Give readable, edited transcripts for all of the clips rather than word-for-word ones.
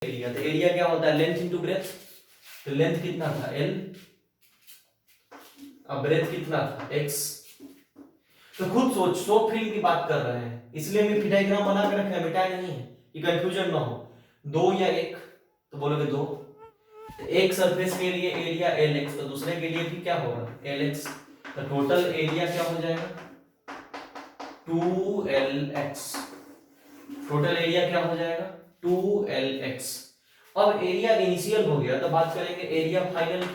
Area, तो area क्या होता है लेंथ इंटू ब्रेथ, तो लेंथ कितना था l, अब ब्रेथ कितना था x। तो खुद सोच, सो फील्ड की बात कर रहे हैं इसलिए मैं डायग्राम बना के रखे हैं, मिटाया नहीं है कि कंफ्यूजन ना हो। दो या एक, तो बोलोगे दो, तो एक सरफेस के लिए एरिया lx, तो दूसरे के लिए भी क्या होगा lx, तो टोटल एरिया क्या हो जाएगा 2lx, टोटल एरिया क्या हो जाएगा 2lx। अब एरिया इनिशियल हो गया तो बात करेंगे एरिया फाइनल की,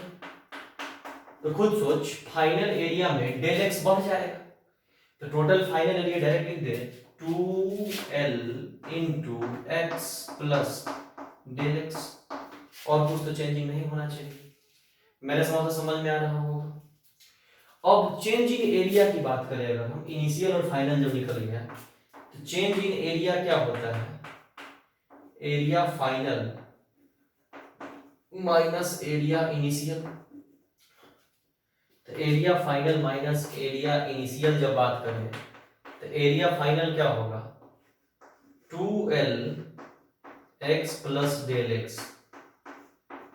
तो खुद सोच फाइनल एरिया में डेल एक्स बढ़ जाएगा, तो टोटल फाइनल एरिया डायरेक्ट लिख दे 2l into x plus del x, और कुछ तो चेंजिंग नहीं होना चाहिए। मेरे समझ में आ रहा होगा। अब चेंज इन एरिया की बात करें अगर हम, इनिशियल और फाइनल जब निकल गया तो चेंज इन एरिया क्या होता है, area final minus area initial, तो area final minus area initial जब बात करें तो एरिया फाइनल क्या होगा 2l x plus del x,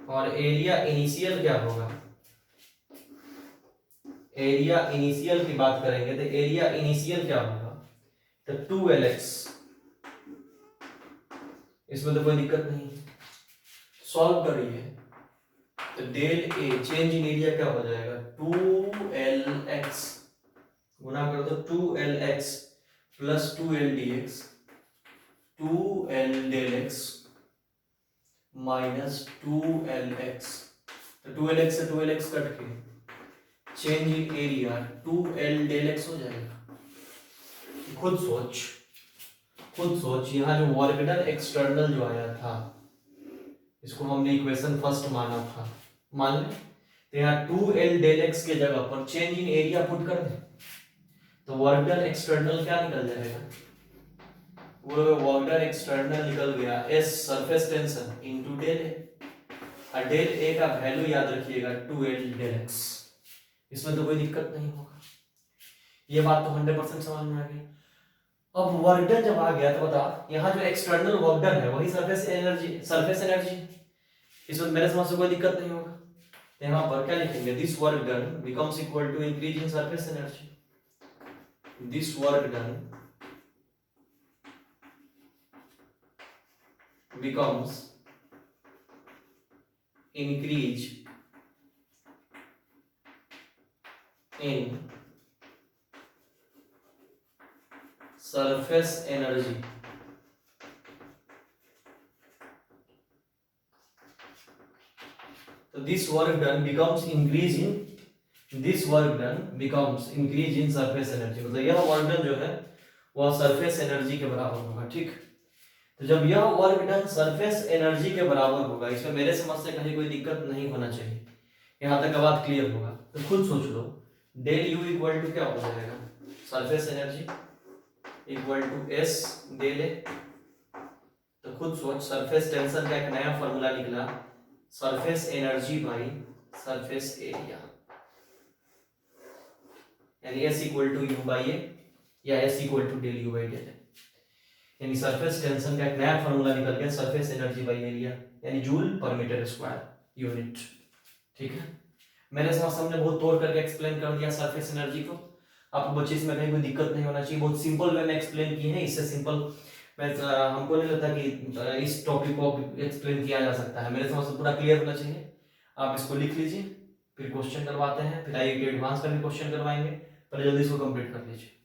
और एरिया इनिशियल क्या होगा, एरिया इनिशियल की बात करेंगे तो एरिया इनिशियल क्या होगा तो 2lx, इसमें तो कोई दिक्कत नहीं, सॉल्व करिए तो del a change in area क्या हो जाएगा 2lx, गुना कर दो 2lx plus 2l dx, 2l del x minus 2lx, तो 2lx से 2lx कट के change in area 2l del x हो जाएगा। खुद सोच यहाँ जो वर्क डन एक्सटर्नल जो आया था इसको हमने इक्वेशन फर्स्ट माना था, मान ले, तो यहाँ 2l डेल x के जगह पर चेंज इन एरिया पुट कर दे तो वर्क डन एक्सटर्नल क्या निकल जाएगा, वो वर्क डन एक्सटर्नल निकल गया s surface tension into del a, और डेल a का वैल्यू याद रखिएगा 2l डेल x, इसमें तो कोई दिक्कत नहीं होगा। ये बात तो 100% समझ में आ गई। अब वर्क डन जब आ गया तो बता यहाँ जो एक्सटर्नल वर्क डन है वही सरफेस एनर्जी, इसमें मेरे समझ से कोई दिक्कत नहीं होगा। तो यहाँ पर क्या लिखेंगे, this work done becomes equal to increase in surface energy, this work done becomes increase in surface energy, so this work done becomes increase in surface energy, मतलब यह वर्क डन जो है वह सरफेस एनर्जी के बराबर होगा। ठीक, तो जब यह वर्क डन सरफेस एनर्जी के बराबर होगा, इसमें मेरे समझ से कहीं कोई दिक्कत नहीं होना चाहिए, यहाँ तक का बात क्लियर होगा। तो खुद सोच लो डेल यू इक्वल टू क्या हो जाएगा, surface energy equal to S del A, तो खुद सोच सरफेस टेंशन का एक नया फॉर्मूला निकला, surface energy by surface area, यानी S equal to U by A या S equal to del U by del A, यानी सरफेस टेंशन का एक नया फॉर्मूला निकल गया सरफेस एनर्जी बाई एरिया, यानी joule per metre square unit. ठीक है, मैंने सामने बहुत तोड़ करके एक्सप्लेन कर दिया सरफेस एनर्जी को, आपको बच्चे इसमें कहीं कोई दिक्कत नहीं होना चाहिए, बहुत सिंपल वे में एक्सप्लेन किए हैं, इससे सिंपल मैं हमको नहीं लगता कि इस टॉपिक को एक्सप्लेन किया जा सकता है, मेरे समझ से पूरा क्लियर होना चाहिए। आप इसको लिख लीजिए, फिर क्वेश्चन करवाते हैं, फिर आइए एडवांस का भी क्वेश्चन करवाएंगे, पहले जल्दी इसको कंप्लीट कर लीजिए।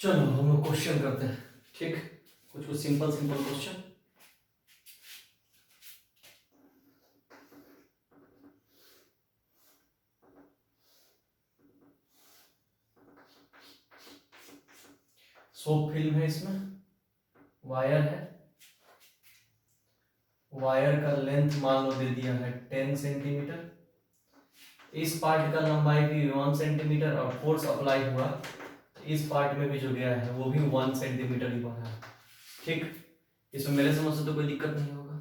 चलो हम लोग क्वेश्चन करते हैं, ठीक, कुछ कुछ simple simple question. Soap film है, इसमें वायर है, वायर का लेंथ मान लो दे दिया है 10 सेंटीमीटर, इस पार्ट का लंबाई भी 1 सेंटीमीटर और फोर्स अप्लाई हुआ इस पार्ट में भी जो गया है वो भी 1 सेंटीमीटर ही बना है, ठीक। इसमें मेरे समझ से तो कोई दिक्कत नहीं होगा।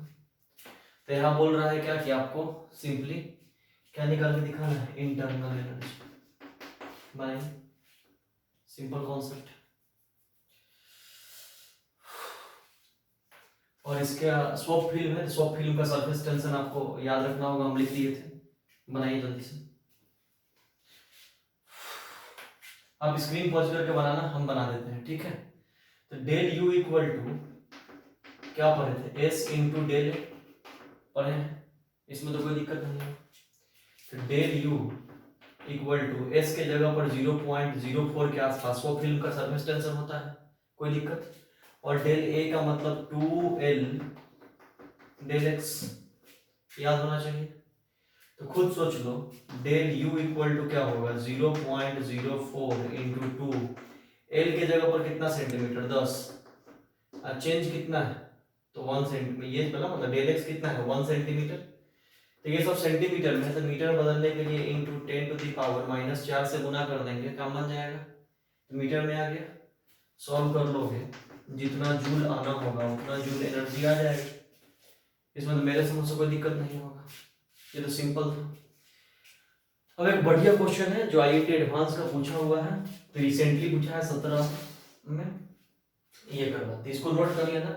तो यहाँ बोल रहा है क्या कि आपको सिंपली क्या निकाल के दिखाना है, internal energy by simple concept. और इसके स्वॉप फिल्म है, स्वॉप फिल्म का सरफेस टेंशन आपको याद रखना होगा, हम लिख लिए थे, बनाइए जल्दी से। आप स्क्रीन पॉज करके बनाना, हम बना देते हैं, ठीक है। तो डेल यू इक्वल टू क्या पढ़े थे, एस इंटू डेल पढ़े हैं, इसमें तो कोई दिक्कत नहीं है। तो del U equal to S के जगह पर 0.04 के आसपास स्वॉप फिल्म का सरफेस टेंशन होता है, कोई दिक्कत। और डेल ए का मतलब 2L डेल एक्स याद होना चाहिए। तो खुद सोच लो, डेल यू इक्वल टू क्या होगा, 0.04 इंटू 2, एल के जगह पर कितना सेंटीमीटर 10, चेंज कितना है तो 1 सेंटीमीटर, ये मतलब डेल एक्स कितना है 1 सेंटीमीटर। तो ये सब सेंटीमीटर में है, तो मीटर बदलने के लिए इंटू 10 टू द पावर -4 से गुना कर देंगे, काम बन जाएगा। तो मीटर में आ गया, सॉल्व कर लोगे, जितना जूल आना होगा उतना जूल एनर्जी आ जाएगी। इसमें तो मेरे समझ से कोई दिक्कत नहीं होगा, ये तो सिंपल था। अब एक बढ़िया क्वेश्चन है जो IIT एडवांस का पूछा हुआ है, तो रिसेंटली पूछा है 17 में, ये करवाते, इसको नोट कर लेना।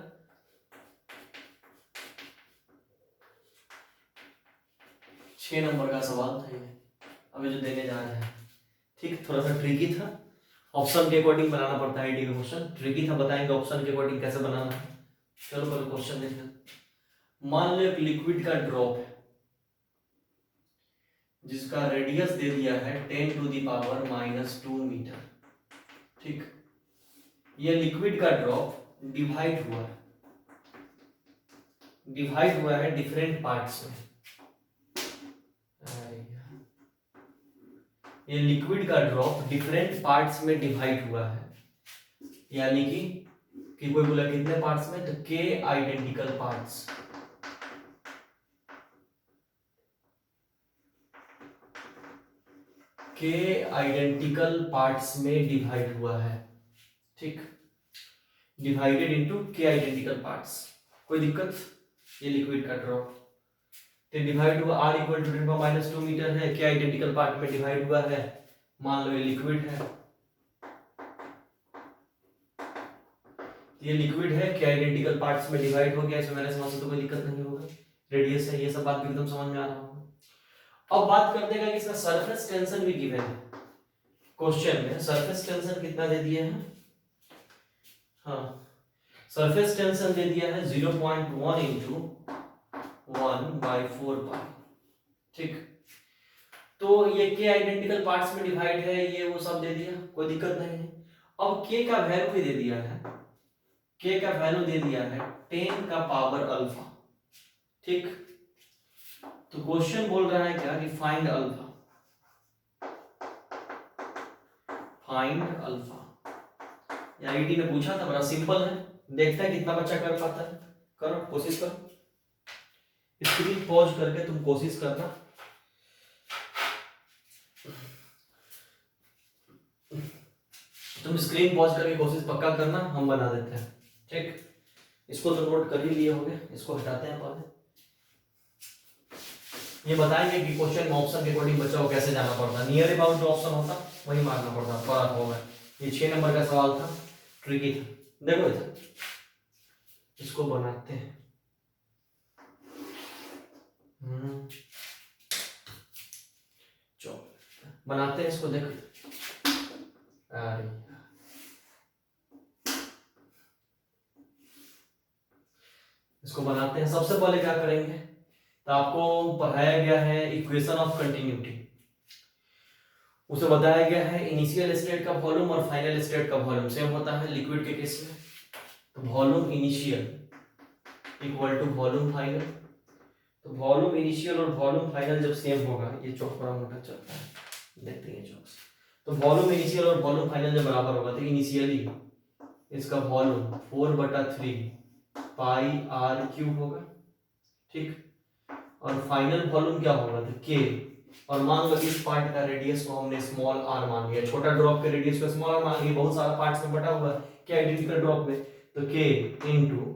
छह नंबर का सवाल था ये, अभी जो देने जा रहे हैं, ठीक, थोड़ा सा ट्रिकी था, ऑप्शन के अकॉर्डिंग बनाना पड़ता है। IIT का क्वेश्चन ट्रिकी था, बताएंगे ऑप्शन के अकॉर्डिंग कैसे बनाना है। चलो पहले क्वेश्चन देखते। मान लो एक लिक्विड का ड्रॉप है जिसका रेडियस दे दिया है 10 टू दी पावर -2 मीटर, ठीक। ये लिक्विड का ड्रॉप डिवाइड हुआ है डिफरेंट पार्ट्स में। ये लिक्विड का ड्रॉप डिफरेंट पार्ट्स में डिवाइड हुआ है, यानी कि कोई बोला कितने पार्ट्स में, तो के आइडेंटिकल पार्ट्स, के आइडेंटिकल पार्ट्स में डिवाइड हुआ है, ठीक, डिवाइडेड इनटू के आइडेंटिकल पार्ट्स, कोई दिक्कत। ये लिक्विड का ड्रॉप तो डिवाइड हुआ, r इक्वल टू 10⁻² मीटर है, के आइडेंटिकल पार्ट में डिवाइड हुआ है, मान लो ये लिक्विड है, ये लिक्विड है, के आइडेंटिकल पार्ट्स में डिवाइड हो गया, इसमें मेरे समझ से तो कोई दिक्कत नहीं होगा, रेडियस है, ये सब बात भी एकदम समझ में आ रहा होगा। अब बात करते हैं कि इसका सरफेस टेंशन भी गिवन है क्वेश्चन में, सरफेस टेंशन कितना दे दिया है, हाँ, सरफेस टेंशन दे दिया है 0.1 इंटू 1/4 पाई, ठीक। तो ये के आइडेंटिकल पार्ट्स में डिवाइड है, ये वो सब दे दिया, कोई दिक्कत नहीं है। अब के का वैल्यू भी दे दिया है, के का वैल्यू दे दिया है 10 का पावर अल्फा, ठीक। तो क्वेश्चन बोल रहा है क्या कि find alpha, find alpha. IIT ने पूछा था, बड़ा सिंपल है, देखते हैं कितना बच्चा कर पाता है, करो कोशिश करो, स्क्रीन पॉज करके तुम कोशिश करना। तुम स्क्रीन पॉज करके कोशिश पक्का करना, हम बना देते हैं, ठीक। इसको तो नोट कर ही लिए होंगे, इसको हटाते हैं पहले। ये बताएंगे कि क्वेश्चन में ऑप्शन के अकॉर्डिंग बच्चा को कैसे जाना पड़ता है, नियर अबाउट जो ऑप्शन होता वही मारना पड़ता, पड़ा होगा। ये 6 नंबर का सवाल था, ट्रिकी था, देखो इधर, इसको बनाते हैं, चलो बनाते हैं इसको, देखो इसको बनाते हैं। सबसे पहले क्या करेंगे, तो आपको पढ़ाया गया है इक्वेशन ऑफ कंटिन्यूटी। उसे बताया गया है इनिशियल स्टेट का वॉल्यूम और फाइनल स्टेट का वॉल्यूम सेम होता है लिक्विड के केस में, तो volume initial equal to volume final. तो वॉल्यूम इनिशियल और वॉल्यूम फाइनल जब सेम होगा, ये चौक बड़ा मोटा चलता है, देखते हैं चौक से, तो वॉल्यूम इनिशियल और वॉल्यूम फाइनल जब बराबर होगा तो इनिशियली इसका वॉल्यूम 4/3 पाई आर क्यूब होगा, ठीक, और फाइनल वॉल्यूम क्या होगा तो के, और मान लो इस पार्ट का रेडियस को हमने स्मॉल आर मान लिया, छोटा ड्रॉप के रेडियस को स्मॉल आर मान लिया, बहुत सारा पार्ट्स में बटा हुआ है क्या आइडेंटिकल ड्रॉप में, तो K into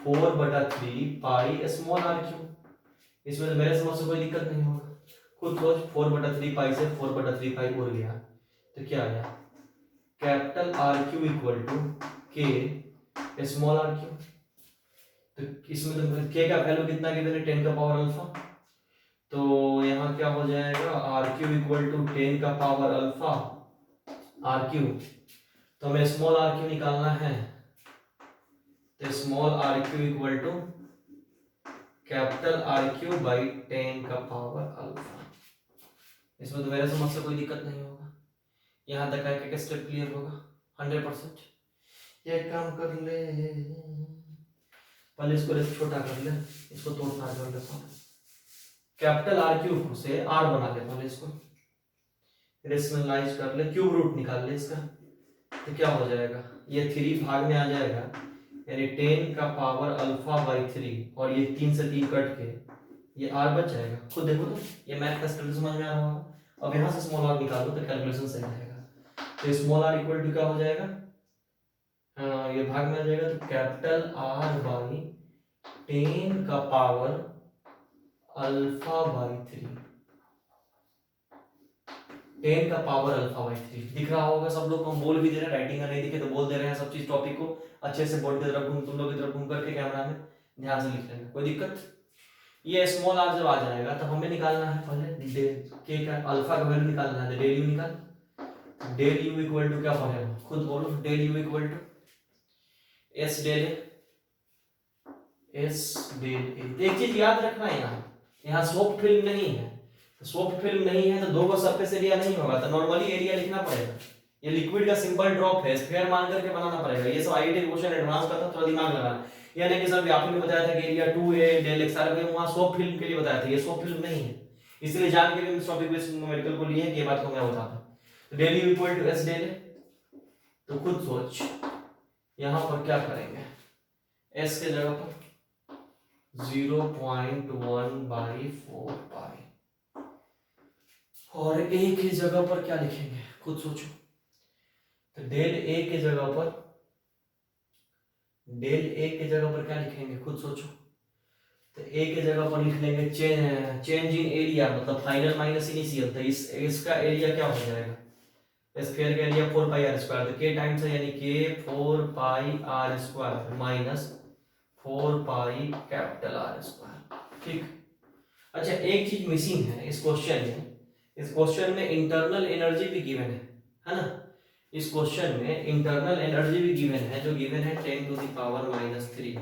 4/3 pi small r cube. इसमें तो मेरे समझ से कोई दिक्कत नहीं होगा, खुद सोच 4/3 पाई से 4/3 पाई उड़ गया तो क्या आया, capital R cube equal to K small r cube. तो इसमें तो के का वैल्यू कितना गिवन है 10 का पावर अल्फा, तो यहाँ क्या हो जाएगा आर क्यूब इक्वल टू 10 का पावर अल्फा आर क्यूब। तो हमें स्मॉल आर क्यूब निकालना है, तो small r cube equal to capital R cube by 10 का पावर अल्फा। इसमें तो मेरे समझ से कोई दिक्कत नहीं होगा, यहाँ तक आके क्या स्टेप क्लियर होगा 100%। ये काम कर ले, पहले इसको छोटा कर ले, इसको तोड़ना कर लेता हूँ, कैपिटल आर क्यूब से आर बना ले, पहले इसको रेशनलाइज कर ले, क्यूब रूट निकाल ले इसका, तो क्या हो जाएगा ये 3 भाग में आ जाएगा, यानी 10 का पावर अल्फा बाई 3, और ये 3 से 3 कट के ये आर बच जाएगा, खुद देखो तो ये मैथ का स्टेप समझ में आ रहा होगा। अब यहाँ से स्मॉल आर निकाल दो तो कैलकुलेशन सही रहेगा, तो स्मॉल आर इक्वल टू क्या हो जाएगा, ये भाग में आ जाएगा, तो कैपिटल आर बाई 10 का पावर अल्फा बाई 3, 10 का पावर अल्फा बाई 3 दिख रहा होगा सब लोग को, हम बोल भी दे रहे हैं, राइटिंग का नहीं दिखे तो बोल दे रहे हैं, सब चीज टॉपिक को अच्छे से बोर्ड की तरफ घूम, तुम लोग की तरफ घूम करके कैमरा में ध्यान से लिख लेना, कोई दिक्कत। ये स्मॉल आर जब आ जाएगा तो हमें निकालना है पहले के का अल्फा का वैल्यू निकालना है, तो डेल यू निकाल, डेल यू इक्वल टू क्या होगा खुद बोलो, del U equal to S del S del A. एक चीज याद रखना है, यहाँ सॉफ्ट फिल्म नहीं है, तो सॉफ्ट फिल्म नहीं है तो दो को सरफेस एरिया नहीं होगा, तो नॉर्मली एरिया लिखना पड़ेगा, ये लिक्विड का सिंपल ड्रॉप है, स्फीयर मान करके बनाना पड़ेगा, ये सब आईआईटी क्वेश्चन एडवांस का था, थोड़ा दिमाग लगाना। यानी कि सर आपने बताया था कि एरिया 2a डेल एक्स आर वहां सॉफ्ट फिल्म के लिए बताया था, ये सॉफ्ट फिल्म नहीं है, इसलिए जान के भी इस टॉपिक पे न्यूमेरिकल को लिए कि ये बात को मैं बताता हूं। तो del U equal to S del, तो खुद सोच यहां पर क्या करेंगे, एस के जगह पर 0.1/4 पाई, और ए की जगह पर क्या लिखेंगे खुद सोचो, तो डेल ए के जगह पर, डेल ए के जगह पर क्या लिखेंगे खुद सोचो, तो ए के जगह पर लिख लेंगे चेंज इन एरिया, मतलब फाइनल माइनस इनिशियल, तो इसका एरिया क्या हो जाएगा, स्फीयर का एरिया 4 पाई आर स्क्वायर, तो के टाइम्स है यानी के 4 pi R square minus 4 pi capital R square, ठीक। अच्छा एक चीज मिसिंग है इस क्वेश्चन में, इस क्वेश्चन में इंटरनल एनर्जी भी गिवन है ना, इस क्वेश्चन में इंटरनल एनर्जी भी गिवन है, जो गिवन है 10 to the power -3,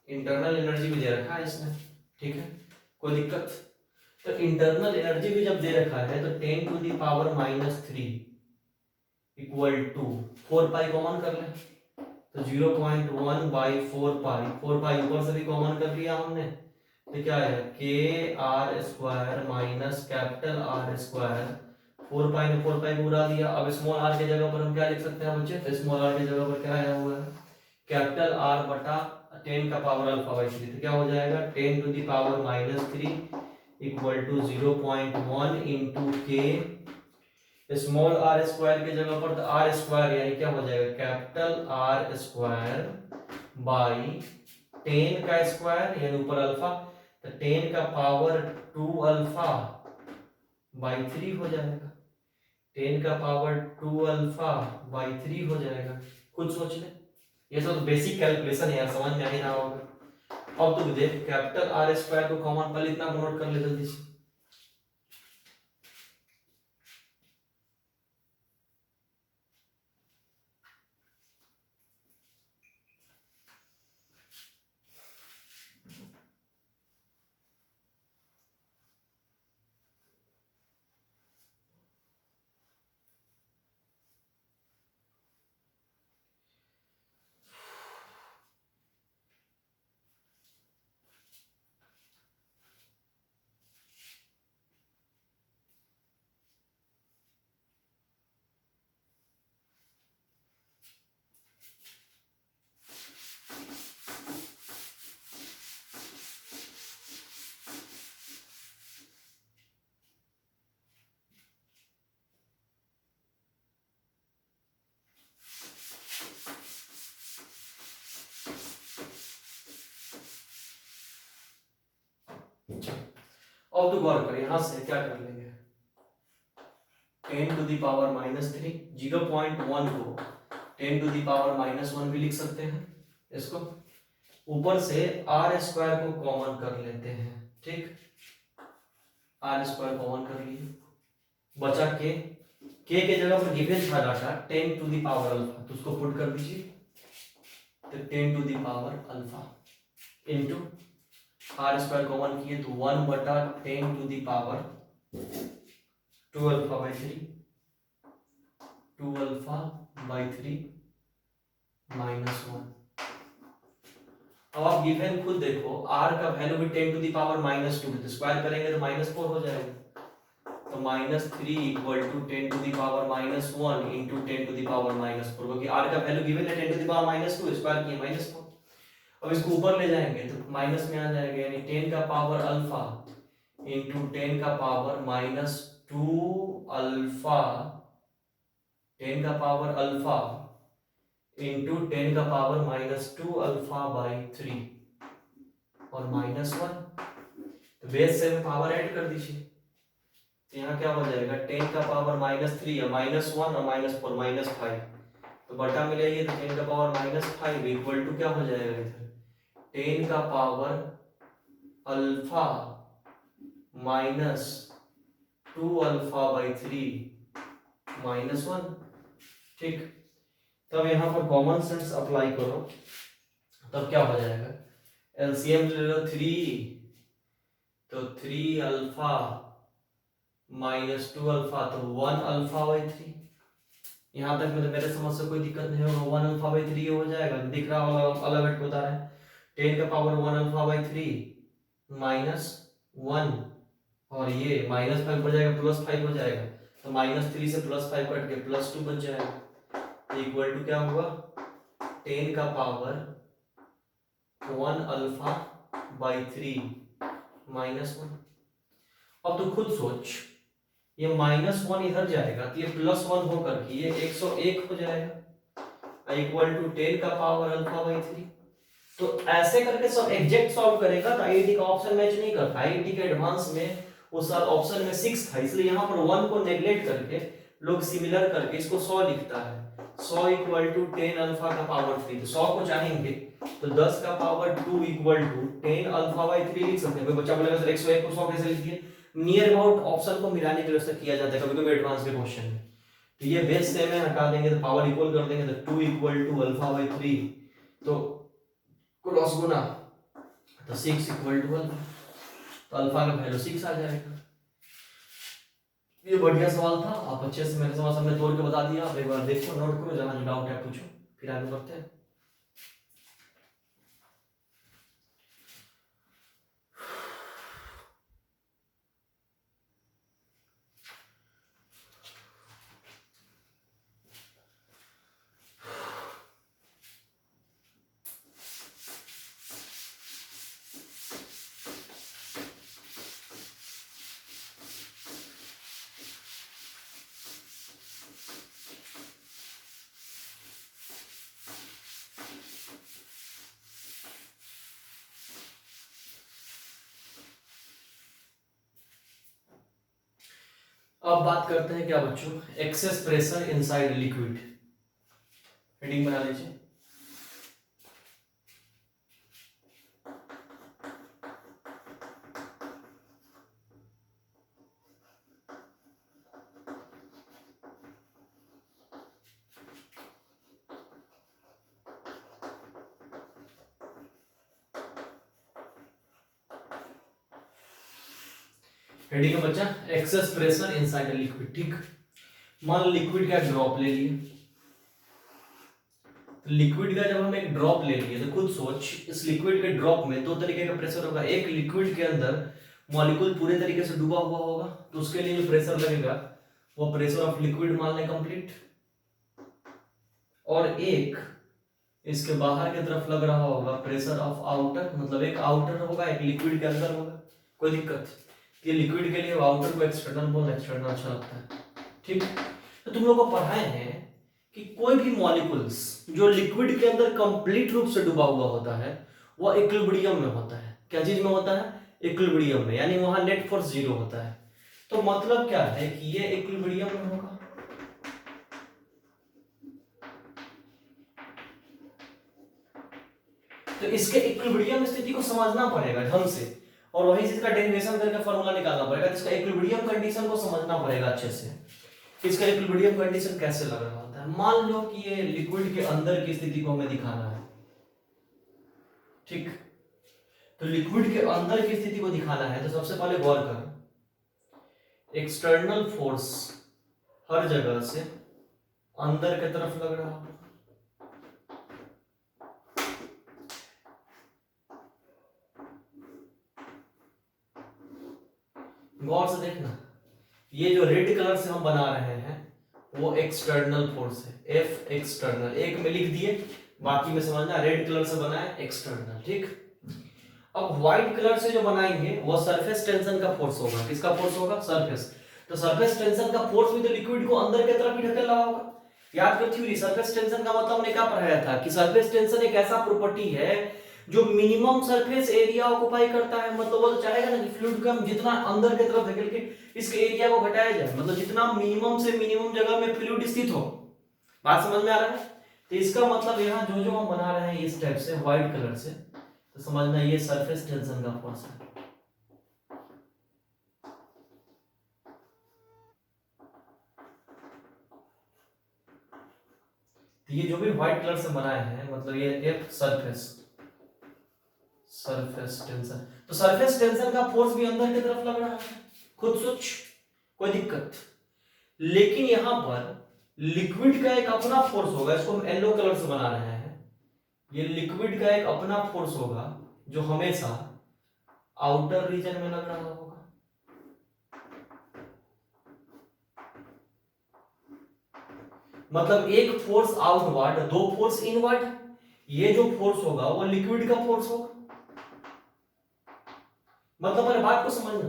internal energy भी दे रखा है इसमें, ठीक है कोई दिक्कत। तो इंटरनल एनर्जी भी जब दे रखा है तो 10 to the power -3 equal to 4 pi common कर ले, तो 0.1/4 पाई, 4 पाई ऊपर से भी कॉमन कर लिया हमने, तो क्या है K R square minus capital R square, 4 pi में 4 पाई को उड़ा दिया। अब स्मॉल आर के जगह पर हम क्या लिख सकते हैं बच्चे, तो स्मॉल आर के जगह पर क्या आया हुआ है कैपिटल आर बटा 10 का पावर अल्फा बाई 3, तो क्या हो जाएगा 10 to the power -3 equal to 0.1 into K small r square के जगह पर, तो आर स्क्वायर यानी क्या हो जाएगा कैपिटल आर स्क्वायर बाई 10 का स्क्वायर यानी ऊपर अल्फा, तो 10 का पावर 2 अल्फा बाई 3 हो जाएगा, 10 का पावर 2 अल्फा बाई 3 हो जाएगा, खुद सोच ले, ये सब तो बेसिक कैलकुलेशन है यार, समझ में आ ही रहा होगा। अब तुम देख कैपिटल आर स्क्वायर को कॉमन पहले इतना नोट कर ले जल्दी से, अब तो गौर कर, यहां से क्या कर लेंगे, 10 टू द पावर -3, 0.1 को 10 टू द पावर -1 भी लिख सकते हैं इसको। ऊपर से आर स्क्वायर को कॉमन कर लेते हैं, ठीक, आर स्क्वायर कॉमन कर लिए, बचा के के जगह पर गिवन था data 10 to the power alpha, तो उसको पुट कर दीजिए, तो 10 to the power alpha into R square common किए तो 1/10 to the power 2 alpha by 3, 2 alpha by 3 -1। अब आप गिवन खुद देखो, r का वैल्यू भी 10 टू द पावर -2 है, तो स्क्वायर करेंगे तो -4 हो जाएगा, तो -3 equal to 10 to the power -1 into 10 to the power -4, क्योंकि r का वैल्यू गिवन है 10 टू द पावर -2, स्क्वायर किए -4। अब इसको ऊपर ले जाएंगे तो माइनस में आ जाएगा, यानी 10 का पावर अल्फा इंटू 10 का पावर -2 अल्फा, 10 का पावर अल्फा इंटू 10 का पावर -2 अल्फा बाई 3 और -1, तो बेस से पावर ऐड कर दीजिए, तो यहाँ क्या हो जाएगा 10 का पावर -3 या -1 और -4 -5, तो बटा मिलेगी तो 10 का पावर -5 इक्वल टू क्या हो जाएगा इधर 10 का पावर अल्फा -2 अल्फा बाई 3 -1, ठीक। तब यहाँ पर कॉमन सेंस अप्लाई करो, तब क्या हो जाएगा, एलसीएम ले लो 3, तो 3 अल्फा -2 अल्फा, तो 1 अल्फा बाई 3। यहाँ तक में तो मेरे समझ से कोई दिक्कत नहीं होगा, 1 अल्फा बाई 3 हो जाएगा, दिख रहा होगा अलग बता रहा है, 10 का पावर 1 अल्फा बाई 3 -1 और ये -5 हो जाएगा, +5 हो जाएगा, तो -3 से +5 कट के +2 बच जाएगा, इक्वल टू क्या हुआ 10 का पावर 1 अल्फा बाई 3 -1। अब तो खुद सोच, ये -1 इधर जाएगा तो ये +1 होकर के ये 101 हो जाएगा, इक्वल टू 10 का पावर अल्फा बाई 3। तो ऐसे करके सब एग्जैक्ट सॉल्व करेगा तो आईआईटी का ऑप्शन मैच नहीं करता, आईआईटी के एडवांस में उस साल ऑप्शन में 6 था, इसलिए यहाँ पर 1 को नेग्लेक्ट करके लोग सिमिलर करके इसको 100 लिखता है, 100 इक्वल टू 10 अल्फा का पावर 3, तो 100 को चाहेंगे तो 10 का power 2 equal to 10 alpha by 3 लिख सकते हैं। कोई बच्चा बोलेगा सर 101 को 100 कैसे लिख दिए, नियर अबाउट ऑप्शन को मिलाने के लिए उससे किया जाता है कभी कभी एडवांस के क्वेश्चन में। तो ये बेस सेम है, हटा देंगे तो पावर इक्वल कर देंगे, तो 2 इक्वल टू अल्फा बाई 3, तो क्रॉस गुना तो 6 इक्वल टू अल्फा, तो अल्फा का वैल्यू 6 आ जाएगा। ये बढ़िया सवाल था, आप अच्छे से मेरे समझ में तोड़ के बता दिया, आप एक बार देखो, नोट करो, जहां जो डाउट है पूछो, फिर आगे बढ़ते हैं। अब बात करते हैं क्या बच्चों, excess pressure inside liquid, heading बना लीजिए। हेडिंग है बच्चा एक्सेस प्रेशर इनसाइड लिक्विड, ठीक। मान लिक्विड का ड्रॉप ले लिए, तो लिक्विड का जब हम एक ड्रॉप ले लिए तो खुद सोच, इस लिक्विड के ड्रॉप में दो तरीके का प्रेशर होगा, एक लिक्विड के अंदर मॉलिक्यूल पूरे तरीके से डूबा हुआ होगा तो उसके लिए जो प्रेशर लगेगा वो प्रेशर ऑफ लिक्विड मान लें कंप्लीट, और एक इसके बाहर की तरफ लग रहा होगा प्रेशर ऑफ आउटर, मतलब एक आउटर होगा एक लिक्विड के अंदर होगा, कोई दिक्कत, ये लिक्विड के लिए आउटर को एक्सटर्नल बोल, एक्सटर्नल अच्छा लगता है, ठीक। तो तुम लोगों को पढ़ाए हैं कि कोई भी मॉलिक्यूल्स जो लिक्विड के अंदर कंप्लीट रूप से डूबा हुआ होता है वह इक्विलिब्रियम में होता है, क्या चीज में होता है, इक्विलिब्रियम में, यानी वहां नेट फोर्स जीरो होता है। तो मतलब क्या है कि ये इक्विलिब्रियम में होगा। तो इसके इक्विलिब्रियम स्थिति को समझना पड़ेगा ढंग से, और वही चीज का डेरिवेशन करके फॉर्मूला निकालना पड़ेगा। तो इसका इक्विलिब्रियम कंडीशन को समझना पड़ेगा अच्छे से, इसका इक्विलिब्रियम कंडीशन कैसे लग रहा होता है। मान लो कि ये लिक्विड के अंदर की स्थिति को हमें दिखाना है, ठीक। तो लिक्विड के अंदर की स्थिति को दिखाना है तो सबसे पहले गौर कर, एक्सटर्नल फोर्स हर जगह से अंदर की तरफ लग रहा है। गौर से देखना, ये जो रेड कलर से हम बना रहे हैं वो एक्सटर्नल फोर्स है, एफ एक्सटर्नल, एक में लिख दिए, बाकी में समझना, रेड कलर से बना है एक्सटर्नल, ठीक। अब व्हाइट कलर से जो बनाएंगे वो सरफेस टेंशन का फोर्स होगा। किसका फोर्स होगा? सरफेस। तो सरफेस टेंशन का फोर्स भी तो लिक्विड को अंदर की तरफ ही ढकेल रहा होगा। याद कर थ्योरी, सरफेस टेंशन का मतलब हमने क्या पढ़ाया था कि सरफेस टेंशन एक ऐसा प्रॉपर्टी है जो मिनिमम सरफेस एरिया ऑक्युपाई करता है। मतलब वो तो चाहेगा ना कि फ्लूइड को हम जितना अंदर की तरफ धकेल के इसके एरिया को घटाया जाए, मतलब जितना मिनिमम से मिनिमम जगह में फ्लूइड स्थित हो। बात समझ में आ रहा है? तो इसका मतलब यहाँ जो जो हम बना रहे हैं इस टाइप से व्हाइट कलर से, तो समझना ये सरफेस टेंशन का फोर्स है। तो ये जो भी व्हाइट कलर से बनाए हैं मतलब ये एफ सरफेस टेंशन। तो सरफेस टेंशन का फोर्स भी अंदर की तरफ लग रहा है, खुद सोच, कोई दिक्कत। लेकिन यहां पर लिक्विड का एक अपना फोर्स होगा, इसको हम येलो कलर से बना रहे हैं। ये लिक्विड का एक अपना फोर्स होगा जो हमेशा आउटर रीजन में लग रहा होगा। मतलब एक फोर्स आउटवर्ड, दो फोर्स इनवर्ड। ये जो फोर्स होगा वो लिक्विड का फोर्स होगा। मतलब मेरे बात को समझना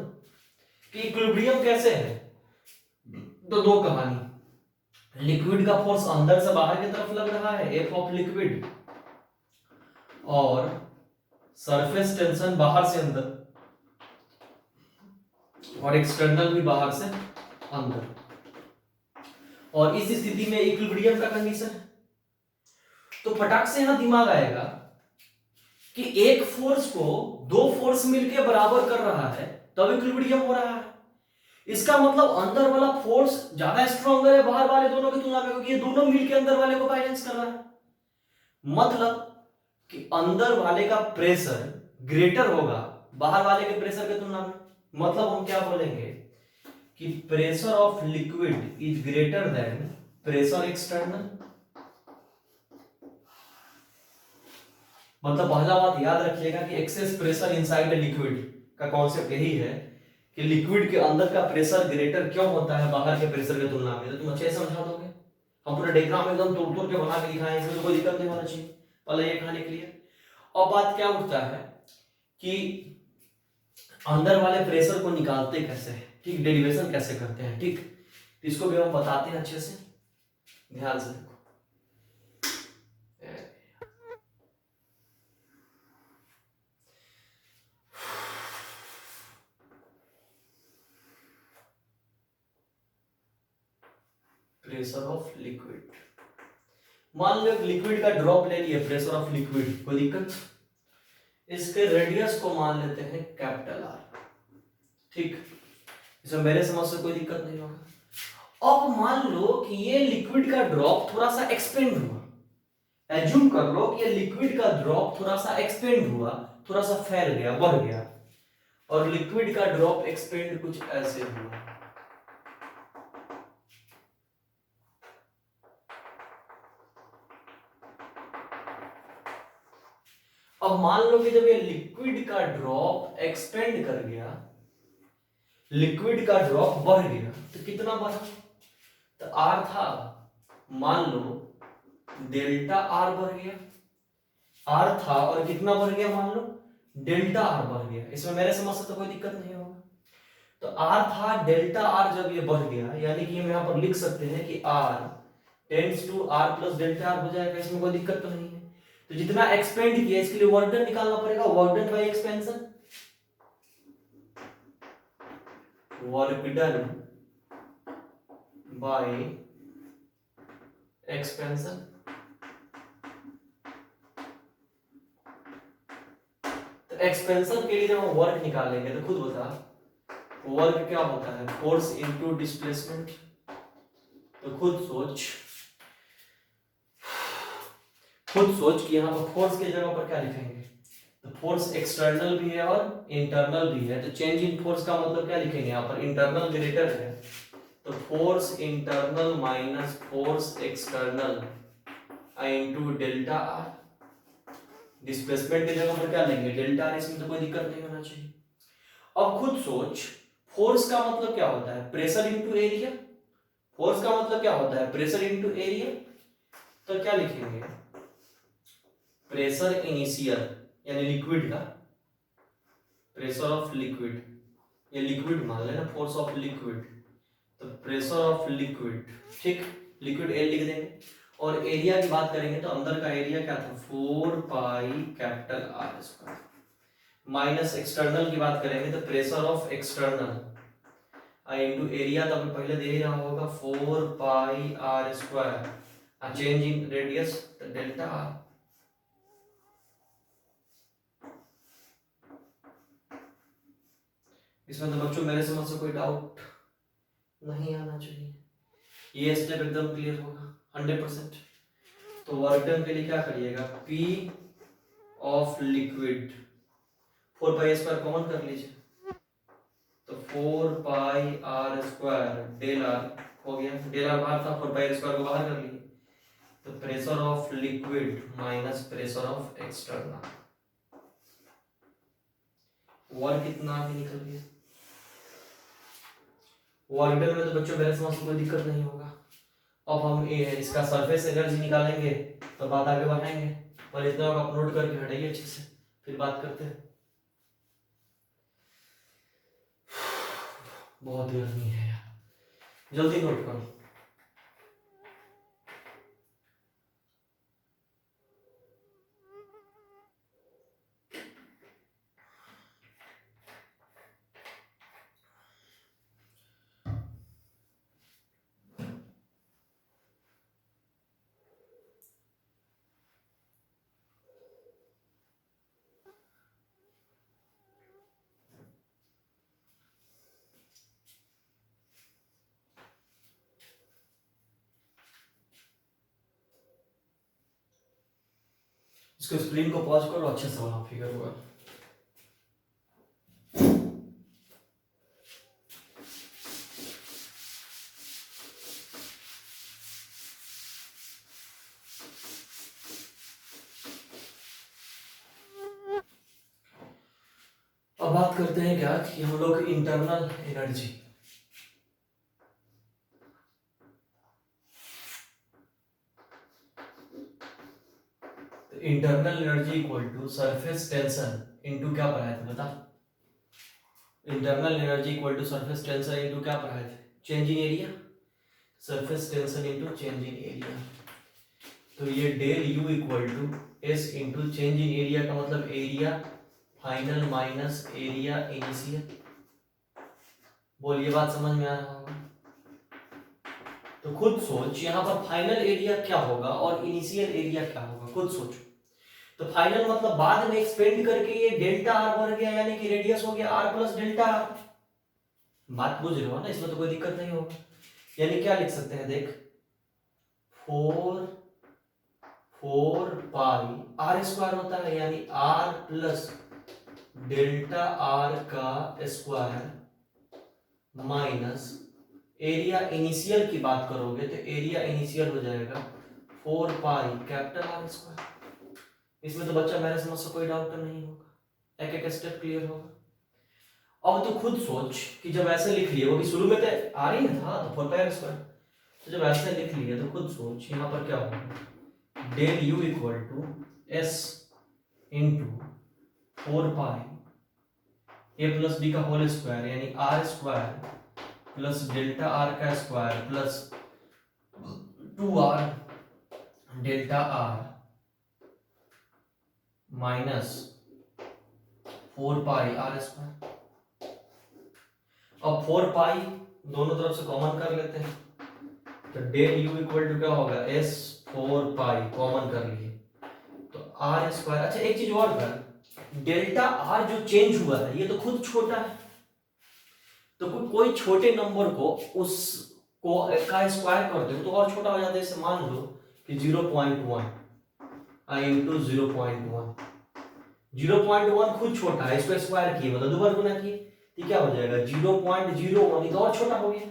कि इक्विलिब्रियम कैसे है। तो दो कहानी, लिक्विड का फोर्स अंदर से बाहर की तरफ लग रहा है, एफ ऑफ लिक्विड, और सरफेस टेंशन बाहर से अंदर और एक्सटर्नल भी बाहर से अंदर। और इस स्थिति में इक्विलिब्रियम का कंडीशन है। तो फटाक से यहां दिमाग आएगा कि एक फोर्स को दो फोर्स मिलकर बराबर कर रहा है तब इक्विलिब्रियम हो रहा है। इसका मतलब अंदर वाला फोर्स ज्यादा स्ट्रॉन्गर है बाहर वाले दोनों की तुलना में, क्योंकि ये दोनों मिलकर अंदर वाले को बैलेंस कर रहा है। मतलब कि अंदर वाले का प्रेशर ग्रेटर होगा बाहर वाले के प्रेशर की तुलना में। मतलब हम क्या बोलेंगे कि pressure of liquid is greater than pressure external. मतलब पहला बात याद रखिएगा कि एक्सेस प्रेशर इनसाइड लिक्विड का कॉन्सेप्ट यही है कि लिक्विड के अंदर का प्रेशर ग्रेटर क्यों होता है बाहर के प्रेशर की तुलना में। तो तुम अच्छे से समझा दोगे, हम पूरा डायग्राम एकदम तोड़ तोड़ के बना के दिखाएं, इसमें तो कोई दिक्कत नहीं होना चाहिए। पहले ये कहानी क्लियर। और बात क्या उठता है कि अंदर वाले प्रेशर को निकालते कैसे हैं, ठीक, डेरिवेशन कैसे करते हैं, ठीक, इसको भी हम बताते हैं अच्छे से, ध्यान से देखो। प्रेशर ऑफ लिक्विड, मान लो लिक्विड का ड्रॉप ले लिया, प्रेशर ऑफ लिक्विड, कोई दिक्कत। इसके रेडियस को मान लेते हैं कैपिटल आर, ठीक, इसमें मेरे समझ से कोई दिक्कत नहीं होगा। अब मान लो कि ये लिक्विड का ड्रॉप थोड़ा सा एक्सपेंड हुआ, एज्यूम कर लो कि ये लिक्विड का ड्रॉप थोड़ा सा एक्सपेंड हुआ, थोड़ा सा फैल गया, बढ़ गया, और लिक्विड का ड्रॉप एक्सपेंड कुछ ऐसे हुआ। अब मान लो कि जब ये लिक्विड का ड्रॉप एक्सपेंड कर गया, लिक्विड का ड्रॉप बढ़ गया, तो कितना बढ़ा? तो आर था, मान लो डेल्टा आर बढ़ गया, आर था और कितना बढ़ गया, मान लो डेल्टा आर बढ़ गया। इसमें मेरे समझ से तो कोई दिक्कत नहीं होगा। तो आर था, डेल्टा आर जब ये बढ़ गया, यानी कि हम यहां पर लिख सकते हैं कि R tends to R plus delta R हो जाएगा, इसमें कोई दिक्कत तो नहीं है। तो जितना एक्सपेंड किया इसके लिए वर्क डन निकालना पड़ेगा, work done by expansion. Work done by expansion. तो एक्सपेंशन के लिए जब हम वर्क निकालेंगे तो खुद बता, वर्क क्या होता है, फोर्स इनटू डिस्प्लेसमेंट। तो खुद सोच कि यहाँ पर फोर्स की जगह पर क्या लिखेंगे। तो फोर्स एक्सटर्नल भी है और इंटरनल भी है, तो चेंज इन फोर्स का मतलब क्या लिखेंगे यहाँ पर, इंटरनल ग्रेटर है, तो force internal minus force external into delta R. Displacement की जगह पर क्या लेंगे, डेल्टा आर, इसमें तो कोई दिक्कत नहीं होना चाहिए। अब खुद सोच, फोर्स का मतलब क्या होता है, प्रेशर इनटू एरिया। फोर्स का मतलब क्या होता है, प्रेशर इनटू एरिया। तो क्या लिखेंगे, प्रेशर इनिशियल यानी लिक्विड का, प्रेशर ऑफ लिक्विड, ये लिक्विड मान लेना, फोर्स ऑफ लिक्विड, तो प्रेशर ऑफ लिक्विड, ठीक, लिक्विड एल लिख देंगे। और एरिया की बात करेंगे तो अंदर का एरिया क्या था, 4 pi capital R square, minus external की बात करेंगे तो pressure of external into area, तो हमें पहले दे ही रहा होगा 4 pi R square, change in radius delta R. इसमें तो बच्चों मेरे समझ से कोई डाउट नहीं आना चाहिए, ये स्टेप एकदम क्लियर होगा 100%। तो वर्क डन के लिए क्या करिएगा, P of liquid 4 pi square common कर लीजिए, तो 4 pi R square del are हो गया, डेल आर बाहर था, 4 पाई स्क्वायर को बाहर कर लिए, तो pressure of liquid minus pressure of external, work कितना भी निकल गया। वर्क डन में तो बच्चों मेरे समझ से कोई दिक्कत नहीं होगा। अब हम इसका सरफेस एनर्जी निकालेंगे तो बात आगे बढ़ाएंगे, पर इतना आप नोट करके हटाइए अच्छे से, फिर बात करते हैं। बहुत गर्मी है यार, जल्दी नोट करो। इसको स्क्रीन को पॉज करो, अच्छे से बनाओ फिगर हुआ। अब बात करते हैं क्या कि हम लोग internal energy, internal energy equal to surface tension into क्या पढ़ाए थे बता, internal energy equal to surface tension into क्या पढ़ाए थे, change in area, surface tension into change in area. तो ये del U equal to S into change in area का मतलब area final minus area initial. बोलिए बात समझ में आ रहा होगा। तो खुद सोच यहाँ पर फाइनल एरिया क्या होगा और इनिशियल एरिया क्या होगा, खुद सोचो। तो फाइनल मतलब बाद में एक्सपेंड करके ये डेल्टा आर बढ़ गया, यानी कि रेडियस हो गया आर प्लस डेल्टा आर। बात बुझ रहे हो ना, इसमें तो कोई दिक्कत नहीं होगा। यानी क्या लिख सकते हैं देख, 4 पाई आर स्क्वायर होता है, यानी आर प्लस डेल्टा आर का स्क्वायर माइनस एरिया इनिशियल की बात करोगे तो एरिया इनिशियल हो जाएगा 4 पाई कैपिटल आर स्क्वायर। इसमें तो बच्चा मेरे समझ से कोई डाउट नहीं होगा, एक एक स्टेप क्लियर होगा। अब तो खुद सोच कि जब ऐसे लिख लिए, वो कि शुरू में तो आ रही ना था, तो 4 पाई आर स्क्वायर, तो जब ऐसे लिख लिए तो खुद सोच यहाँ पर क्या होगा, del U equal to S into 4 pi A plus B का होल स्क्वायर, यानी R square plus delta R का square plus 2r delta R minus 4 pi R square. अब 4 पाई दोनों तरफ से कॉमन कर लेते हैं, तो डेल यू इक्वल टू क्या होगा, एस 4 पाई कॉमन कर लिए तो आर स्क्वायर। अच्छा एक चीज और कर, डेल्टा आर जो चेंज हुआ है ये तो खुद छोटा है, तो कोई छोटे नंबर को उस को का स्क्वायर कर दो तो और छोटा हो जाता है। जैसे मान लो कि 0.1 इंटू 0.1, 0.1 खुद छोटा है, इसको स्क्वायर किए मतलब दोबारा गुना किए तो क्या हो जाएगा 0.01, तो और छोटा हो गया।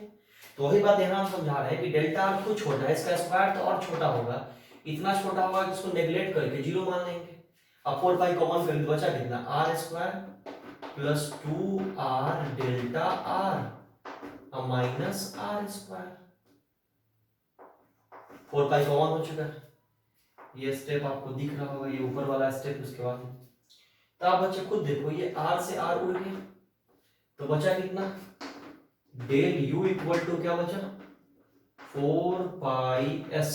तो वही बात यहाँ हम समझा रहे हैं कि डेल्टा आर खुद छोटा है, इसका स्क्वायर तो और छोटा होगा, इतना छोटा होगा कि इसको नेग्लेक्ट करके 0 मान लेंगे। अब 4 पाई कॉमन करें तो बचा कितना, R square plus 2r delta R minus R square. 4 pi common हो चुका है, ये स्टेप आपको दिख रहा होगा, ये ऊपर वाला स्टेप उसके बाद। तो आप बच्चे खुद देखो, ये r से r उड़ गया तो बचा कितना, डेल u इक्वल टू क्या बचा 4 pi s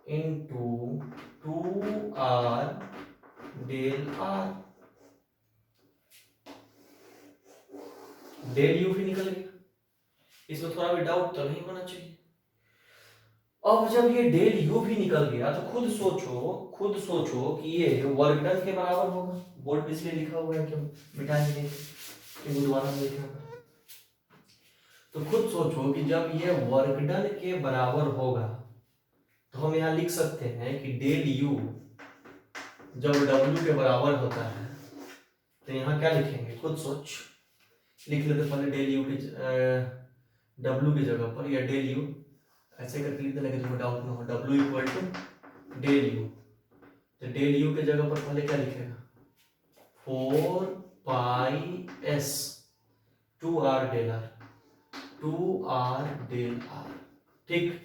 into 2r del r। Del u भी निकल गया, इसमें थोड़ा भी डाउट तो नहीं होना चाहिए। अब जब ये डेल यू भी निकल गया तो खुद सोचो कि ये वर्क डन के बराबर होगा। बोर्ड पे इसलिए लिखा हुआ है कि मिटाएंगे नहीं कि दोबारा हम लिखेंगे। तो खुद सोचो कि जब ये वर्क डन के बराबर होगा तो हम यहाँ लिख सकते हैं कि डेल यू जब डब्ल्यू के बराबर होता है तो यहाँ क्या लिखेंगे, खुद सोच। लिख लेते पहले डेल यू के डब्ल्यू की जगह पर, या डेल यू ऐसे करके लिख देना कि तुम्हें डाउट ना हो, W equal to del U. तो डेल यू के जगह पर पहले क्या लिखेगा 4 pi S 2r del R, 2r del R. ठीक,